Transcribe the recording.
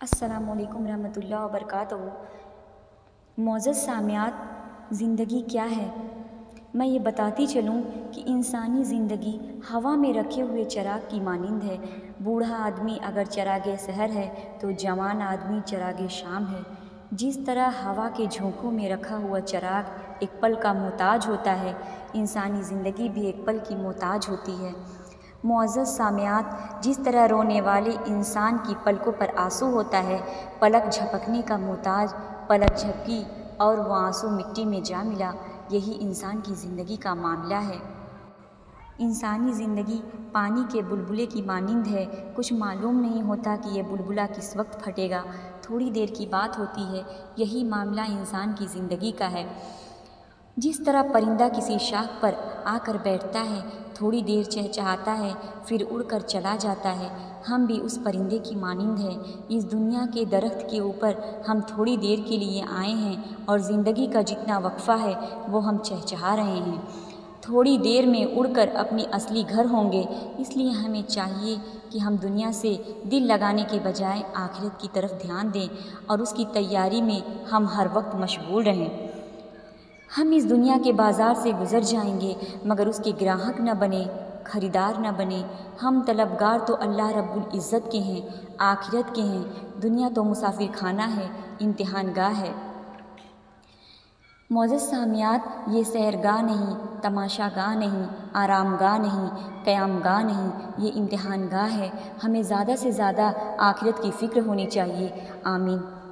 السلام علیکم ورحمۃ اللہ وبرکاتہ۔ معزز سامعات، زندگی کیا ہے؟ میں یہ بتاتی چلوں کہ انسانی زندگی ہوا میں رکھے ہوئے چراغ کی مانند ہے۔ بوڑھا آدمی اگر چراغ سحر ہے تو جوان آدمی چراغ شام ہے۔ جس طرح ہوا کے جھونکوں میں رکھا ہوا چراغ ایک پل کا محتاج ہوتا ہے، انسانی زندگی بھی ایک پل کی محتاج ہوتی ہے۔ معزز سامعات، جس طرح رونے والے انسان کی پلکوں پر آنسو ہوتا ہے، پلک جھپکنے کا محتاج، پلک جھپکی اور وہ آنسو مٹی میں جا ملا، یہی انسان کی زندگی کا معاملہ ہے۔ انسانی زندگی پانی کے بلبلے کی مانند ہے، کچھ معلوم نہیں ہوتا کہ یہ بلبلہ کس وقت پھٹے گا، تھوڑی دیر کی بات ہوتی ہے، یہی معاملہ انسان کی زندگی کا ہے۔ جس طرح پرندہ کسی شاخ پر آ کر بیٹھتا ہے، تھوڑی دیر چہچہاتا ہے، پھر اڑ کر چلا جاتا ہے، ہم بھی اس پرندے کی مانند ہیں۔ اس دنیا کے درخت کے اوپر ہم تھوڑی دیر کے لیے آئے ہیں اور زندگی کا جتنا وقفہ ہے وہ ہم چہچہا رہے ہیں۔ تھوڑی دیر میں اڑ کر اپنے اصلی گھر ہوں گے، اس لیے ہمیں چاہیے کہ ہم دنیا سے دل لگانے کے بجائے آخرت کی طرف دھیان دیں اور اس کی تیاری میں ہم ہر وقت مشغول رہیں۔ ہم اس دنیا کے بازار سے گزر جائیں گے مگر اس کے گراہک نہ بنیں، خریدار نہ بنیں۔ ہم طلبگار تو اللہ رب العزت کے ہیں، آخرت کے ہیں۔ دنیا تو مسافر خانہ ہے، امتحان گاہ ہے۔ معزز سامعات، یہ سحرگاہ نہیں، تماشا گاہ نہیں، آرام گاہ نہیں، قیام گاہ نہیں، یہ امتحان گاہ ہے۔ ہمیں زیادہ سے زیادہ آخرت کی فکر ہونی چاہیے۔ آمین۔